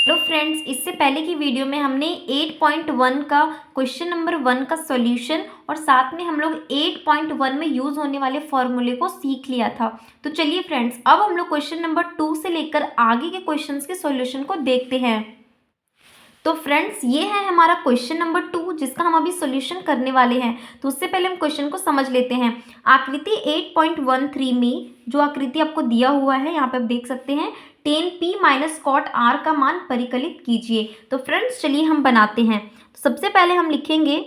Hello friends, इससे पहले की वीडियो में हमने 8.1 का क्वेश्चन नंबर 1 का सॉल्यूशन और साथ में हम लोग 8.1 में यूज़ होने वाले फॉर्मूले को सीख लिया था। तो चलिए फ्रेंड्स, अब हम लोग क्वेश्चन नंबर 2 से लेकर आगे के क्वेश्चंस के सॉल्यूशन को देखते हैं। तो फ्रेंड्स, ये है हमारा क्वेश्चन नंबर 2 जिसका हम अभी सॉल्यूशन करने वाले हैं। तो उससे पहले हम क्वेश्चन को समझ लेते हैं। आकृति 8.13 में जो आकृति आपको दिया हुआ है, यहाँ पे आप देख सकते हैं 10p माइनस कॉट r का मान परिकलित कीजिए। तो फ्रेंड्स चलिए हम बनाते हैं। तो सबसे पहले हम लिखेंगे,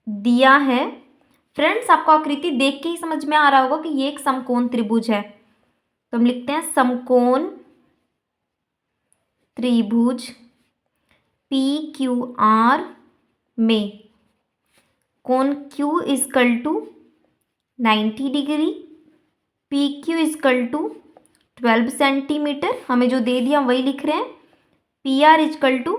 दिया है फ्रेंड्स, आपको आकृति देख के ही समझ में आ रहा होगा कि ये एक समकोण त्रिभुज है। तो हम लिखते हैं समकोण त्रिभुज PQR में कोण Q is equal to 90 degree, PQ is equal to 12 centimetre, हमें जो दे दिया वही लिख रहे हैं, PR इजकल टू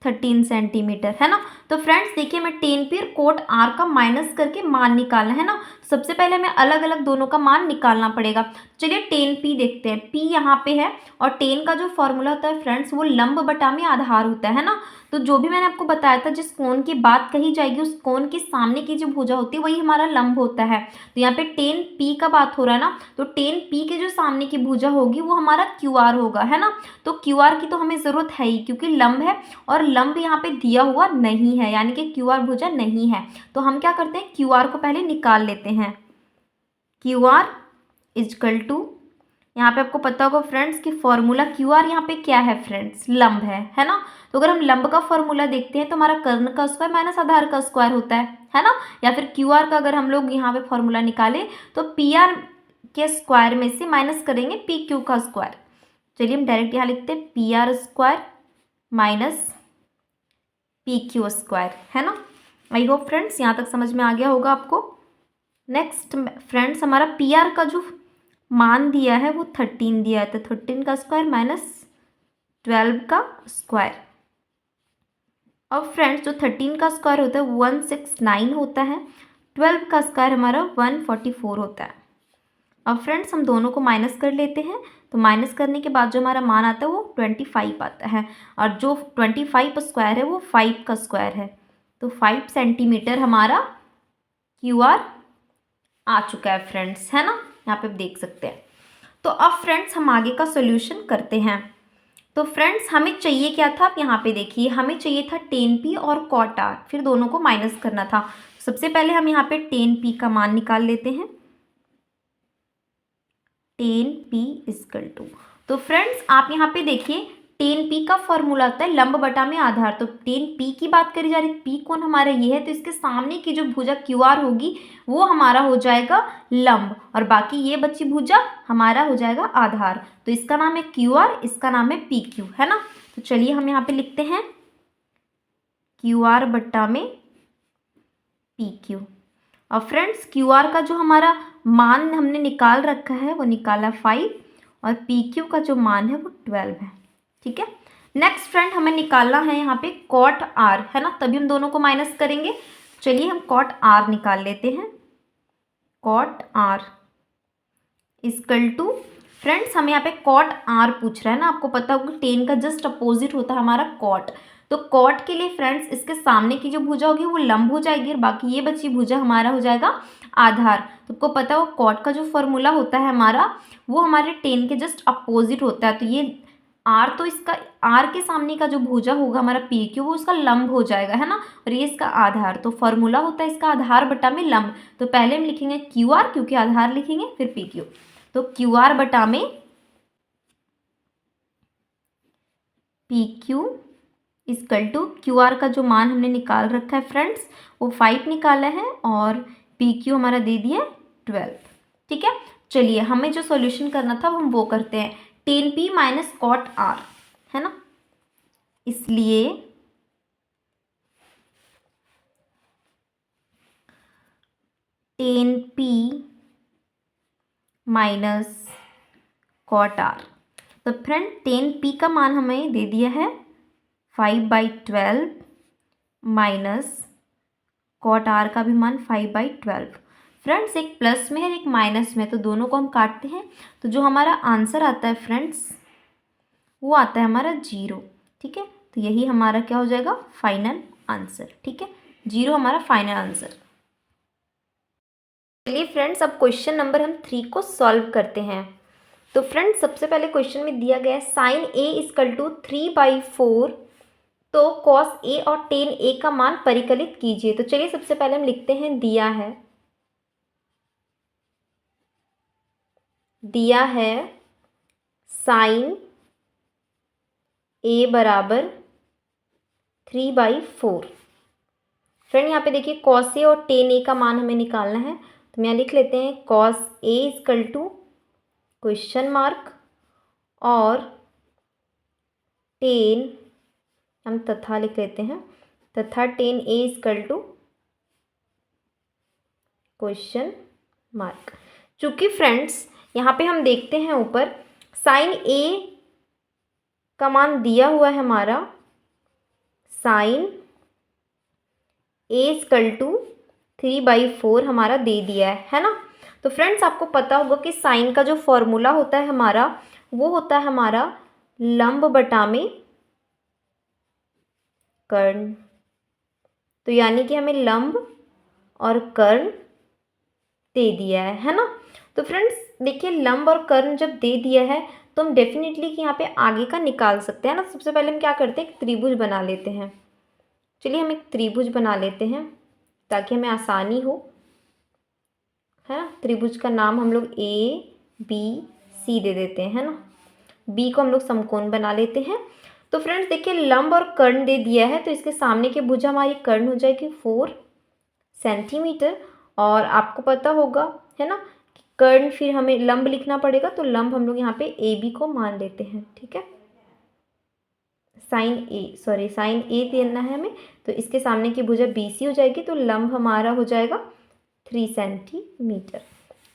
13 सेंटीमीटर, है ना। तो फ्रेंड्स देखिए, मैं 10p और कोट r का माइनस करके मान निकालना है ना। सबसे पहले हमें अलग अलग दोनों का मान निकालना पड़ेगा। चलिए 10p देखते हैं। p यहाँ पे है और 10 का जो फॉर्मूला होता है फ्रेंड्स, वो लंब बटा में आधार होता है ना। तो जो भी मैंने आपको बताया था, जिस कोण की बात कही जाएगी उस कोण के सामने की जो भुजा होती है वही हमारा लंब होता है। तो यहाँ पे 10p का बात हो रहा है ना, तो 10p के जो सामने की भुजा होगी वो हमारा QR होगा, है ना। तो QR की तो हमें ज़रूरत है ही, क्योंकि लंब है और लंब यहाँ पे दिया हुआ नहीं है, यानी कि QR भुजा नहीं है। तो हम क्या करते हैं, QR को पहले निकाल लेते हैं। QR इजकल टू, यहाँ पे आपको पता होगा फ्रेंड्स कि फॉर्मूला QR यहाँ पे क्या है फ्रेंड्स, लंब है ना। तो अगर हम लंब का फॉर्मूला देखते हैं तो हमारा कर्ण का स्क्वायर माइनस आधार का स्क्वायर होता है ना। या फिर QR का अगर हम लोग यहाँ पे फॉर्मूला निकालें तो PR के स्क्वायर में से माइनस करेंगे PQ का स्क्वायर। चलिए हम डायरेक्ट यहाँ लिखते हैं PR square minus PQ square, है ना। आई होप फ्रेंड्स यहाँ तक समझ में आ गया होगा आपको। नेक्स्ट फ्रेंड्स, हमारा PR का जो मान दिया है वो 13 दिया है, तो 13 का स्क्वायर माइनस 12 का स्क्वायर। अब फ्रेंड्स जो 13 का स्क्वायर होता है 169 होता है, 12 का स्क्वायर हमारा 144 होता है। अब फ्रेंड्स हम दोनों को माइनस कर लेते हैं। तो माइनस करने के बाद जो हमारा मान आता है वो 25 आता है, और जो 25 स्क्वायर है वो 5 का स्क्वायर है। तो 5 सेंटीमीटर हमारा QR आ चुका है फ्रेंड्स, है ना। यहाँ पे आप देख सकते हैं। तो अब फ्रेंड्स हम आगे का सॉल्यूशन करते हैं। तो फ्रेंड्स हमें चाहिए क्या था, आप यहाँ पे देखिए, हमें चाहिए था 10p और cot r, फिर दोनों को माइनस करना था। सबसे पहले हम यहाँ पे 10p का मान निकाल लेते हैं। 10p इजकल टू, तो फ्रेंड्स आप यहाँ पे देखिए 10p का फॉर्मूला आता है लंब बटा में आधार। तो 10p की बात करी जा रही है, p कोण हमारा ये है, तो इसके सामने की जो भुजा QR होगी वो हमारा हो जाएगा लंब, और बाकी ये बची भुजा हमारा हो जाएगा आधार। तो इसका नाम है QR, इसका नाम है PQ, है ना। तो चलिए हम यहाँ पे लिखते हैं QR बटा में PQ। अब फ्रेंड्स QR का जो हमारा मान हमने निकाल रखा है वो निकाला 5, और PQ का जो मान है वो 12 है, ठीक है। नेक्स्ट फ्रेंड हमें निकालना है यहाँ पे cot r, है ना, तभी हम दोनों को माइनस करेंगे। चलिए हम cot r निकाल लेते हैं। cot r is equal to, friends हमें यहाँ पे cot r पूछ रहा है ना, आपको पता होगा 10 का जस्ट अपोजिट होता है हमारा cot। तो cot के लिए फ्रेंड्स इसके सामने की जो भुजा होगी वो लंब हो जाएगी, और बाकी ये बची भुजा हमारा हो जाएगा आधार। तो आपको पता हो cot का जो फॉर्मूला होता है हमारा, वो हमारे 10 के जस्ट अपोजिट होता है। तो ये r, तो इसका r के सामने का जो भुजा होगा हमारा PQ, वो उसका लंब हो जाएगा, है ना, और ये इसका आधार। तो फॉर्मूला होता है इसका आधार बटा में लंब। तो पहले हम लिखेंगे QR, क्योंकि आधार लिखेंगे, फिर PQ। तो QR बटा में PQ इजकल टू, QR का जो मान हमने निकाल रखा है फ्रेंड्स वो 5 निकाला है, और PQ हमारा दे दिया 12, ठीक है। चलिए हमें जो सॉल्यूशन करना था हम वो करते हैं। 10p माइनस cot r, है ना, इसलिए 10p माइनस cot r। तो फ्रेंड 10p का मान हमें दे दिया है 5/12 माइनस cot r का भी मान 5/12। फ्रेंड्स एक प्लस में है एक माइनस में, तो दोनों को हम काटते हैं। तो जो हमारा आंसर आता है फ्रेंड्स वो आता है हमारा 0। ठीक है, तो यही हमारा क्या हो जाएगा, फाइनल आंसर। ठीक है, 0 हमारा फाइनल आंसर। चलिए फ्रेंड्स, अब क्वेश्चन नंबर हम 3 को सॉल्व करते हैं। तो फ्रेंड्स, सबसे पहले क्वेश्चन में दिया गया है साइन ए इजकल टू 3/4, तो कॉस ए और टेन ए का मान परिकलित कीजिए। तो चलिए सबसे पहले हम लिखते हैं, दिया है साइन ए बराबर 3/4। फ्रेंड यहाँ पे देखिए कॉस ए और टेन ए का मान हमें निकालना है, तो यहाँ लिख लेते हैं cos A is equal to question mark और टेन हम तथा लिख लेते हैं, तथा tan A is equal to question mark. चूँकि फ्रेंड्स यहाँ पे हम देखते हैं ऊपर साइन ए का मान दिया हुआ है हमारा, साइन ए इजकल टू 3/4 हमारा दे दिया है ना। तो फ्रेंड्स आपको पता होगा कि साइन का जो फॉर्मूला होता है हमारा, वो होता है हमारा लंब बटा में कर्ण। तो यानी कि हमें लंब और कर्ण दे दिया है ना। तो फ्रेंड्स देखिए लंब और कर्ण जब दे दिया है तो हम डेफिनेटली कि यहाँ पे आगे का निकाल सकते हैं ना। सबसे पहले हम क्या करते हैं, एक त्रिभुज बना लेते हैं। चलिए हम एक त्रिभुज बना लेते हैं ताकि हमें आसानी हो, है ना। त्रिभुज का नाम हम लोग ABC दे देते हैं, है ना। बी को हम लोग समकोण बना लेते हैं। तो फ्रेंड्स देखिए लंब और कर्ण दे दिया है, तो इसके सामने की भुजा हमारी कर्ण हो जाएगी 4 सेंटीमीटर। और आपको पता होगा, है ना, कि कर्ण फिर हमें लंब लिखना पड़ेगा, तो लंब हम लोग यहाँ पे AB को मान लेते हैं। ठीक है, साइन ए देना है हमें, तो इसके सामने की भुजा BC हो जाएगी, तो लंब हमारा हो जाएगा 3 सेंटीमीटर।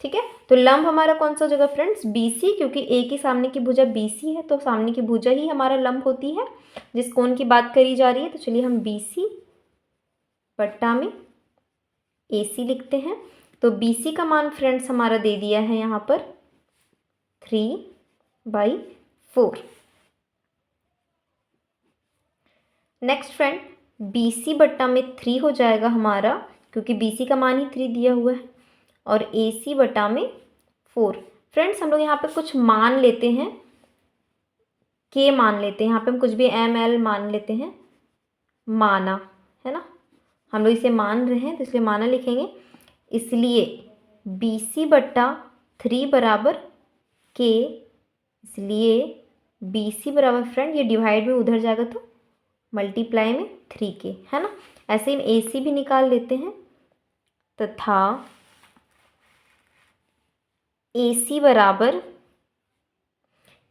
ठीक है, तो लंब हमारा कौन सा हो जाएगा फ्रेंड्स, BC, क्योंकि ए के सामने की भुजा BC है, तो सामने की भुजा ही हमारा लंब होती है जिस कोण की बात करी जा रही है। तो चलिए हम BC बट्टा में AC लिखते हैं। तो BC का मान फ्रेंड्स हमारा दे दिया है यहाँ पर 3/4। नेक्स्ट फ्रेंड BC बट्टा में 3 हो जाएगा हमारा, क्योंकि BC का मान ही 3 दिया हुआ है, और AC बटा में 4। फ्रेंड्स हम लोग यहाँ पे कुछ मान लेते हैं, K मान लेते हैं, यहाँ पे हम कुछ भी ML मान लेते हैं, माना, है ना। हम लोग इसे मान रहे हैं तो इसलिए माना लिखेंगे। इसलिए BC बट्टा 3 बराबर K, इसलिए BC बराबर फ्रेंड ये डिवाइड में उधर जाएगा तो मल्टीप्लाई में 3K, है ना। ऐसे हम AC भी निकाल लेते हैं, तथा AC बराबर,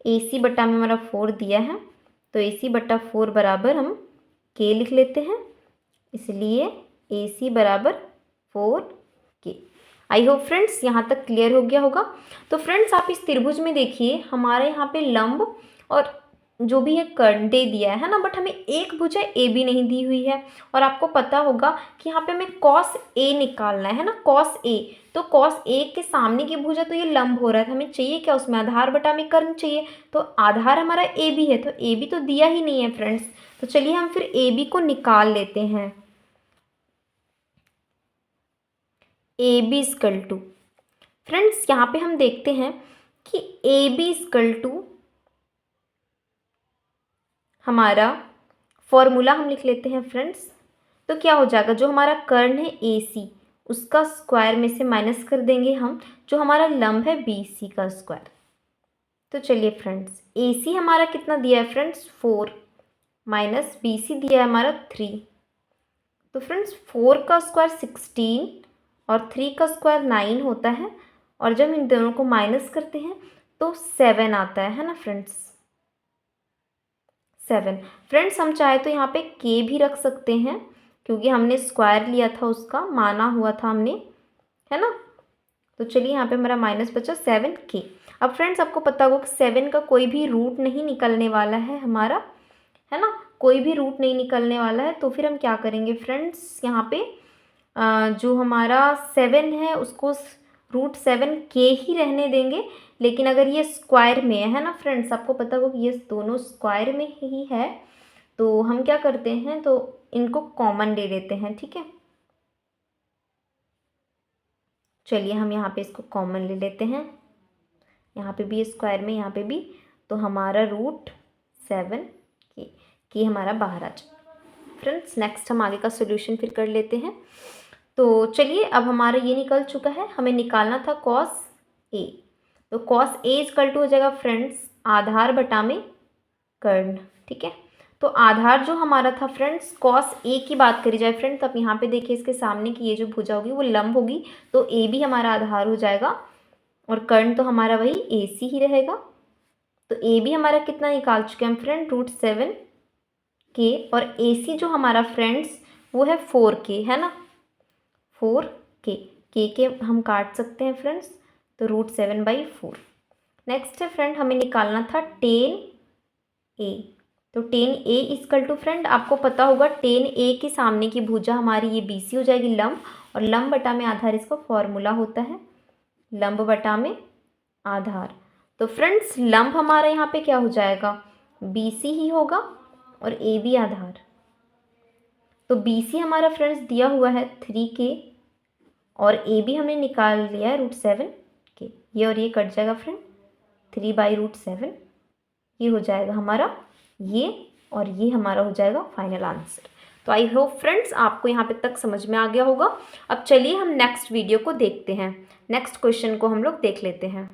AC बट्टा में हमारा 4 दिया है, तो AC बट्टा 4 बराबर हम K लिख लेते हैं, इसलिए AC बराबर 4K। आई होप फ्रेंड्स यहाँ तक क्लियर हो गया होगा। तो फ्रेंड्स आप इस त्रिभुज में देखिए हमारे यहाँ पे लंब और जो भी है कर्ण दे दिया है ना, बट हमें एक भुजा AB नहीं दी हुई है। और आपको पता होगा कि यहाँ पे हमें cos A निकालना है ना, cos A। तो cos A के सामने की भुजा तो ये लंब हो रहा है, हमें चाहिए क्या, उसमें आधार बटा में कर्ण चाहिए। तो आधार हमारा AB है, तो AB तो दिया ही नहीं है फ्रेंड्स। तो चलिए हम फिर AB को निकाल लेते हैं। AB इजकल टू, फ्रेंड्स यहाँ पे हम देखते हैं कि AB इजकल टू हमारा फॉर्मूला हम लिख लेते हैं फ्रेंड्स। तो क्या हो जाएगा, जो हमारा कर्ण है AC उसका स्क्वायर में से माइनस कर देंगे हम जो हमारा लंब है BC का स्क्वायर। तो चलिए फ्रेंड्स AC हमारा कितना दिया है फ्रेंड्स 4, माइनस BC दिया है हमारा 3। तो फ्रेंड्स 4 का स्क्वायर 16 और 3 का स्क्वायर 9 होता है, और जब इन दोनों को माइनस करते हैं तो 7 आता है ना फ्रेंड्स, 7। फ्रेंड्स हम चाहे तो यहाँ पे K भी रख सकते हैं, क्योंकि हमने स्क्वायर लिया था, उसका माना हुआ था हमने, है ना। तो चलिए यहाँ पे हमारा माइनस बचा 7K। अब फ्रेंड्स आपको पता होगा कि 7 का कोई भी रूट नहीं निकलने वाला है हमारा, है ना, कोई भी रूट नहीं निकलने वाला है। तो फिर हम क्या करेंगे फ्रेंड्स, यहाँ पे जो हमारा 7 है उसको रूट 7K ही रहने देंगे, लेकिन अगर ये स्क्वायर में है ना फ्रेंड्स, आपको पता होगा कि ये दोनों स्क्वायर में ही है, तो हम क्या करते हैं, तो इनको कॉमन ले लेते हैं, ठीक है। चलिए हम यहाँ पे इसको कॉमन ले लेते हैं, यहाँ पे भी स्क्वायर में, यहाँ पे भी, तो हमारा √7 के हमारा बाहर आ जाए। फ्रेंड्स नेक्स्ट हम आगे का सोल्यूशन फिर कर लेते हैं। तो चलिए अब हमारा ये निकल चुका है, हमें निकालना था cos A। तो cos A इक्वल टू हो जाएगा फ्रेंड्स आधार बटा में कर्ण, ठीक है। तो आधार जो हमारा था फ्रेंड्स, cos A की बात करी जाए फ्रेंड्स, अब यहाँ पे देखिए इसके सामने की ये जो भुजा होगी वो लंब होगी, तो A भी हमारा आधार हो जाएगा और कर्ण तो हमारा वही AC ही रहेगा। तो A भी हमारा कितना निकाल चुके हैं हम फ्रेंड, √7 के, और AC जो हमारा फ्रेंड्स वो है 4K, है ना, 4K के हम काट सकते हैं फ्रेंड्स, तो √7/4। नेक्स्ट है फ्रेंड, हमें निकालना था tan A। तो tan A equal to friend, आपको पता होगा tan A के सामने की भुजा हमारी ये BC हो जाएगी लंब, और लंब बटा में आधार इसका फॉर्मूला होता है, लंब बटा में आधार। तो फ्रेंड्स लंब हमारा यहाँ पे क्या हो जाएगा, BC ही होगा और A भी आधार। तो BC हमारा फ्रेंड्स दिया हुआ है 3K और A भी हमने निकाल लिया है √7K। ये और ये कट जाएगा फ्रेंड, 3/√7, ये हो जाएगा हमारा ये, और ये हमारा हो जाएगा फाइनल आंसर। तो आई होप फ्रेंड्स आपको यहाँ पे तक समझ में आ गया होगा। अब चलिए हम नेक्स्ट वीडियो को देखते हैं, नेक्स्ट क्वेश्चन को हम लोग देख लेते हैं।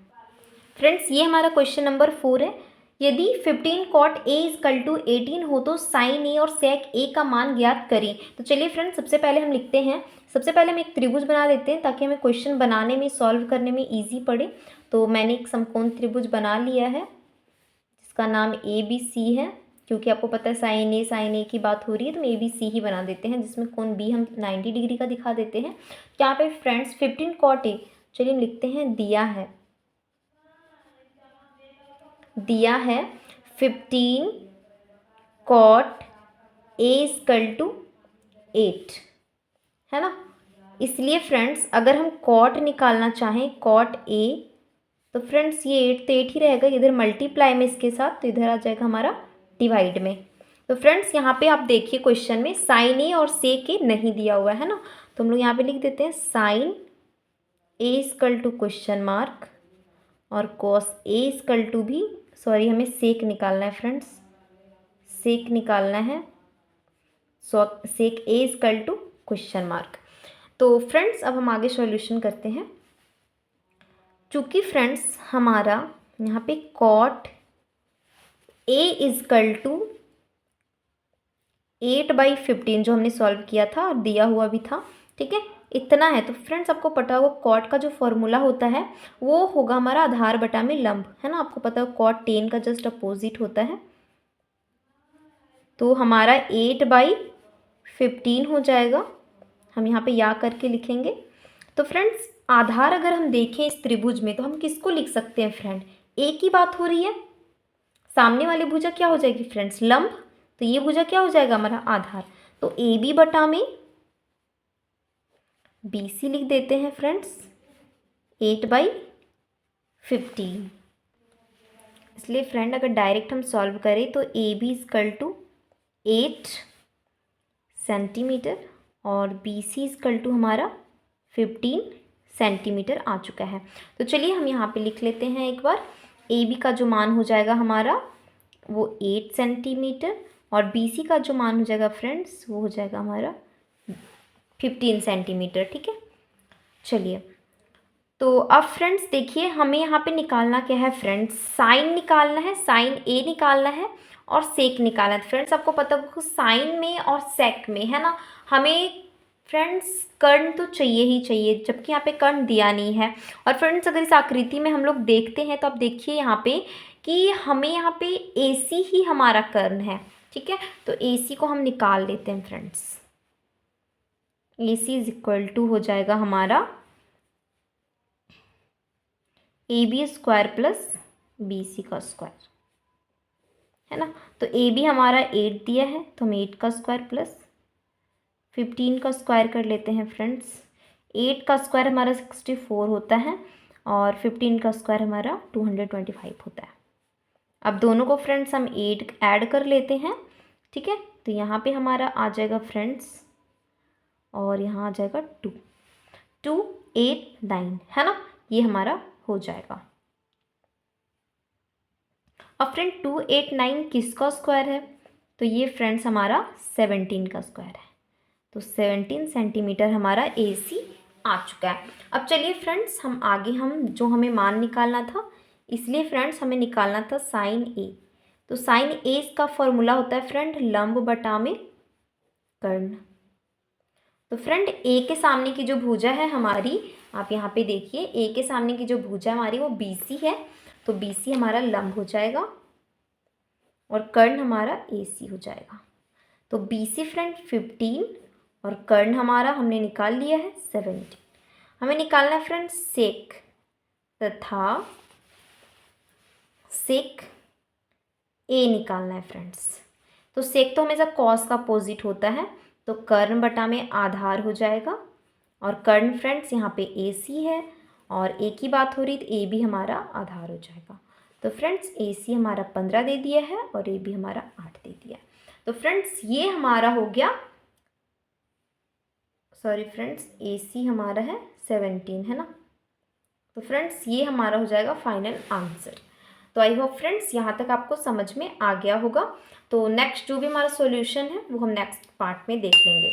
फ्रेंड्स ये हमारा क्वेश्चन नंबर 4 है। यदि 15 cot A इक्वल टू 18 हो तो sin A और sec A का मान ज्ञात करें। तो चलिए फ्रेंड्स सबसे पहले हम लिखते हैं, सबसे पहले हम एक त्रिभुज बना देते हैं ताकि हमें क्वेश्चन बनाने में, सॉल्व करने में ईजी पड़े। तो मैंने एक समकोण त्रिभुज बना लिया है जिसका नाम ABC है, क्योंकि आपको पता है sin A की बात हो रही है, तो ABC ही बना देते हैं, जिसमें कोण B हम 90 डिग्री का दिखा देते हैं। यहाँ पे फ्रेंड्स 15 cot A, चलिए हम लिखते हैं, दिया है 15 cot A इक्वल टू 8, है ना। इसलिए फ्रेंड्स अगर हम cot निकालना चाहें, cot A, तो फ्रेंड्स ये 8 तो 8 ही रहेगा, इधर मल्टीप्लाई में इसके साथ, तो इधर आ जाएगा हमारा डिवाइड में। तो फ्रेंड्स यहाँ पे आप देखिए क्वेश्चन में sin A और sec A नहीं दिया हुआ है ना, तो हम लोग यहाँ पे लिख देते हैं sin A equal to question mark, और cos A इक्वल टू भी, सॉरी हमें सेक निकालना है फ्रेंड्स, सेक निकालना है, sec A equal to question mark. तो फ्रेंड्स अब हम आगे सॉल्यूशन करते हैं। चूँकि फ्रेंड्स हमारा यहाँ पे cot A इक्वल टू 8/15 जो हमने सॉल्व किया था और दिया हुआ भी था, ठीक है, इतना है। तो फ्रेंड्स आपको पता होगा कॉट का जो फॉर्मूला होता है वो होगा हमारा आधार बटा में लंब, है ना, आपको पता है कॉट tan का जस्ट अपोजिट होता है। तो हमारा 8/15 हो जाएगा, हम यहाँ पे या करके लिखेंगे। तो फ्रेंड्स आधार अगर हम देखें इस त्रिभुज में तो हम किसको लिख सकते हैं फ्रेंड, ए की बात हो रही है, सामने वाली भुजा क्या हो जाएगी फ्रेंड्स, लंब, तो ये भुजा क्या हो जाएगा हमारा आधार। तो ए बी बटा में BC लिख देते हैं फ्रेंड्स 8/15। इसलिए फ्रेंड अगर डायरेक्ट हम सॉल्व करें तो AB इक्वल टू 8 सेंटीमीटर और BC इक्वल टू हमारा 15 सेंटीमीटर आ चुका है। तो चलिए हम यहाँ पे लिख लेते हैं एक बार, AB का जो मान हो जाएगा हमारा वो 8 सेंटीमीटर और BC का जो मान हो जाएगा फ्रेंड्स वो हो जाएगा हमारा 15 सेंटीमीटर, ठीक है। चलिए तो अब फ्रेंड्स देखिए हमें यहाँ पे निकालना क्या है फ्रेंड्स, साइन निकालना है, साइन A निकालना है और सेक निकालना है। फ्रेंड्स आपको पता होगा साइन में और सेक में, है ना, हमें फ्रेंड्स कर्ण तो चाहिए ही चाहिए, जबकि यहाँ पे कर्ण दिया नहीं है। और फ्रेंड्स अगर इस आकृति में हम लोग देखते हैं तो आप देखिए यहाँ पे कि हमें यहाँ पे AC ही हमारा कर्ण है, ठीक है। तो AC को हम निकाल लेते हैं friends, AC is equal to हो जाएगा हमारा AB स्क्वायर प्लस BC का स्क्वायर, है ना। तो AB हमारा 8 दिया है तो हम 8 का स्क्वायर प्लस 15 का स्क्वायर कर लेते हैं फ्रेंड्स। 8 का स्क्वायर हमारा 64 होता है और 15 का स्क्वायर हमारा 225 होता है। अब दोनों को फ्रेंड्स हम ऐड कर लेते हैं, ठीक है। तो यहाँ पे हमारा आ जाएगा फ्रेंड्स, और यहाँ आ जाएगा 289 है ना, ये हमारा हो जाएगा। अब फ्रेंड 289 किसका स्क्वायर है, तो ये फ्रेंड्स हमारा 17 का स्क्वायर है। तो 17 सेंटीमीटर हमारा AC आ चुका है। अब चलिए फ्रेंड्स हम आगे हम जो हमें मान निकालना था, इसलिए फ्रेंड्स हमें निकालना था साइन A। तो साइन A का फॉर्मूला होता है फ्रेंड लंब बटा में कर्ण। तो फ्रेंड A के सामने की जो भुजा है हमारी, आप यहाँ पे देखिए A के सामने की जो भुजा है हमारी वो BC है, तो BC हमारा लंब हो जाएगा और कर्ण हमारा AC हो जाएगा। तो BC फ्रेंड 15 और कर्ण हमारा हमने निकाल लिया है 17। हमें निकालना है फ्रेंड सेक तथा सेक A निकालना है फ्रेंड्स। तो सेक तो हमेशा कॉस का अपोजिट होता है, तो कर्ण बटा में आधार हो जाएगा, और कर्ण फ्रेंड्स यहाँ पे AC है और A की बात हो रही तो A भी हमारा आधार हो जाएगा। तो फ्रेंड्स AC हमारा 15 दे दिया है और A भी हमारा 8 दे दिया है। तो फ्रेंड्स ये हमारा हो गया, सॉरी फ्रेंड्स AC हमारा है 17 है ना। तो फ्रेंड्स ये हमारा हो जाएगा फाइनल आंसर। तो आई होप फ्रेंड्स यहाँ तक आपको समझ में आ गया होगा। तो नेक्स्ट जो भी हमारा सॉल्यूशन है वो हम नेक्स्ट पार्ट में देख लेंगे।